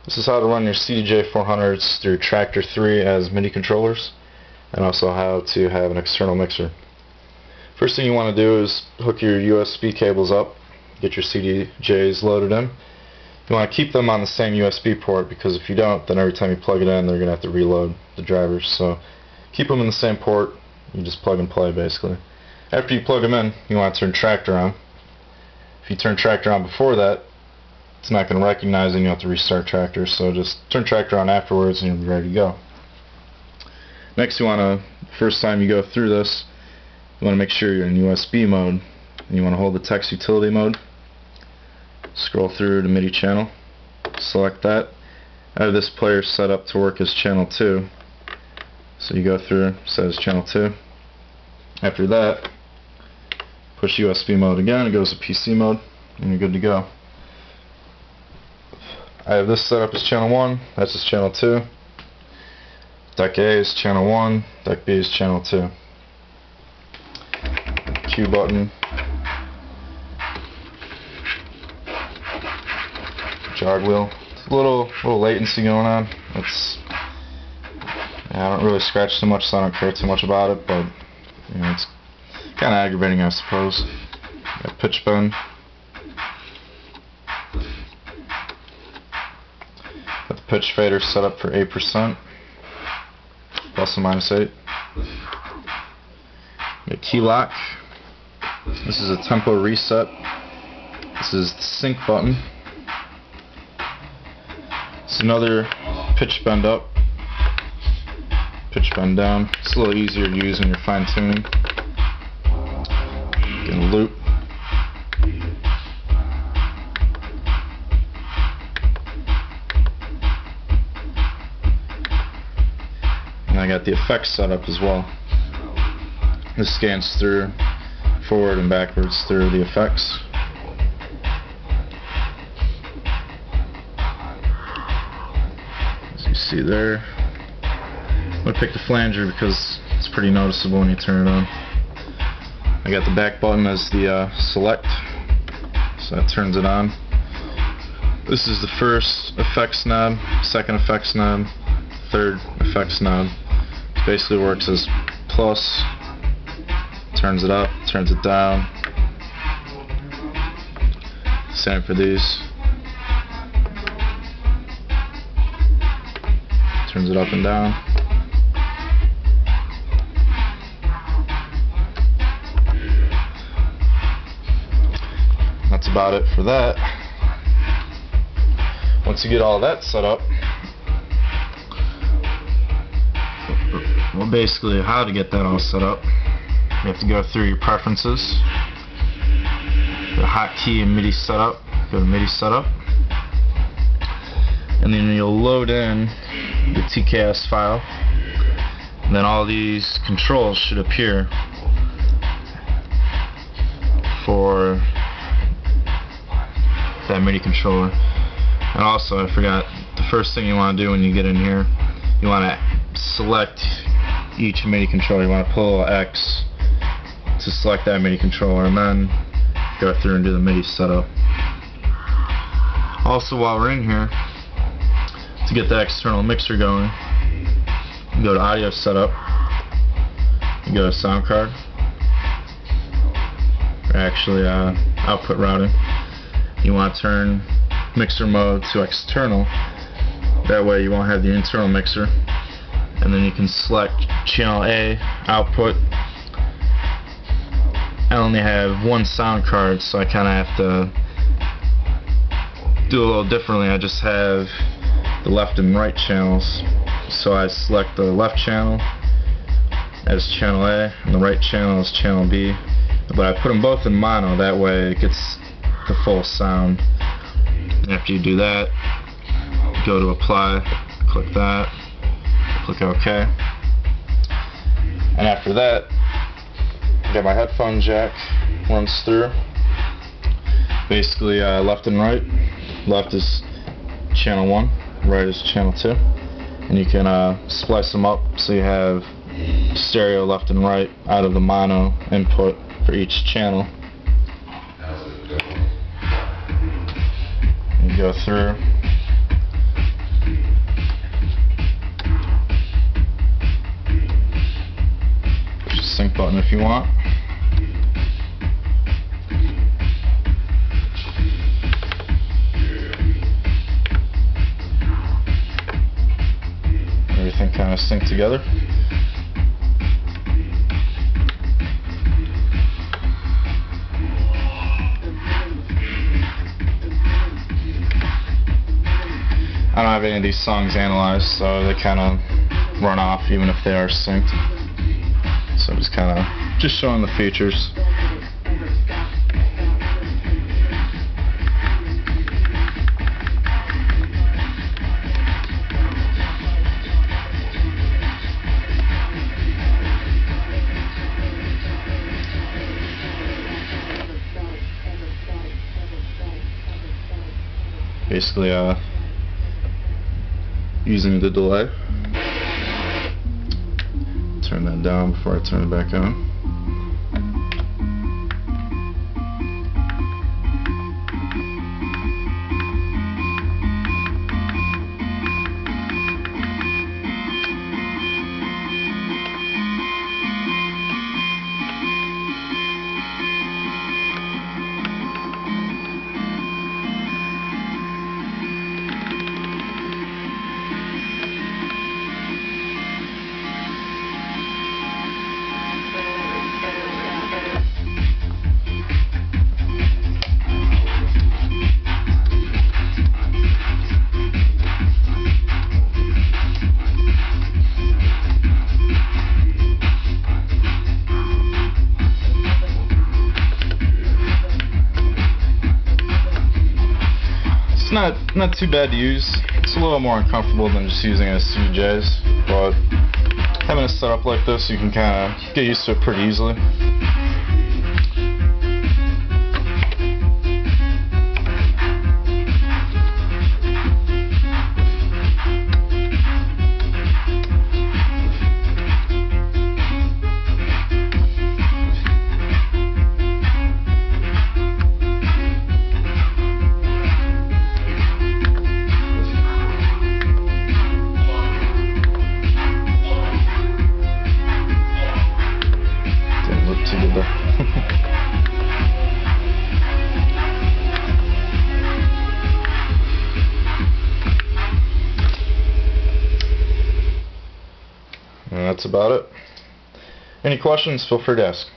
This is how to run your CDJ-400s through Traktor 3 as MIDI controllers, and also how to have an external mixer. First thing you want to do is hook your USB cables up, get your CDJs loaded in. You want to keep them on the same USB port, because if you don't, then every time you plug it in, they're going to have to reload the drivers. So keep them in the same port, you just plug and play basically. After you plug them in, you want to turn Traktor on. If you turn Traktor on before that, it's not going to recognize and you have to restart Traktor, so just turn Traktor on afterwards and you'll be ready to go. Next, you want to, first time you go through this, you want to make sure you're in USB mode, and you want to hold the text utility mode, scroll through the MIDI channel, select that. I have this player set up to work as channel 2, so you go through, set as channel 2. After that, push USB mode again, it goes to PC mode, and you're good to go. I have this set up as channel 1, that's as channel 2. Deck A is channel 1, deck B is channel 2. Q button. Jog wheel. It's a little latency going on. I don't really scratch too much, so I don't care too much about it, but you know, it's kind of aggravating, I suppose. Got pitch bend. Got the pitch fader set up for 8%, plus or minus 8. Got key lock. This is a tempo reset. This is the sync button. It's another pitch bend up, pitch bend down. It's a little easier to use when you're fine tuning. Get a loop. And I got the effects set up as well. This scans through forward and backwards through the effects. As you see there, I'm going to pick the flanger because it's pretty noticeable when you turn it on. I got the back button as the select, so that turns it on. This is the first effects knob, second effects knob, third effects knob. It basically works as plus, turns it up, turns it down. Same for these. Turns it up and down. That's about it for that. Once you get all that set up, well, basically how to get that all set up, you have to go through your preferences, the hotkey and MIDI setup, go to MIDI setup, and then you'll load in the TKS file, and then all these controls should appear for that MIDI controller. And also, I forgot, the first thing you want to do when you get in here, you want to select each MIDI controller. You want to pull X to select that MIDI controller, and then go through and do the MIDI setup. Also, while we're in here, to get the external mixer going, you go to audio setup, you go to sound card, or actually output routing. You want to turn mixer mode to external, that way you won't have the internal mixer, and then you can select channel A output. I only have one sound card, so I kind of have to do a little differently. I just have the left and right channels, so I select the left channel as channel A and the right channel as channel B, but I put them both in mono, that way it gets the full sound. After you do that, go to apply, click that, click OK, and after that, I got my headphone jack, runs through, basically left and right. Left is channel 1, right is channel 2, and you can splice them up so you have stereo left and right out of the mono input for each channel. You go through, if you want. Everything kind of sync together. I don't have any of these songs analyzed, so they kind of run off even if they are synced. So I'm just kind of showing the features. Basically, using the delay. Turn that down before I turn it back on. It's not too bad to use. It's a little more uncomfortable than just using a CDJs, but having a setup like this, you can kind of get used to it pretty easily. And that's about it. Any questions, feel free to ask.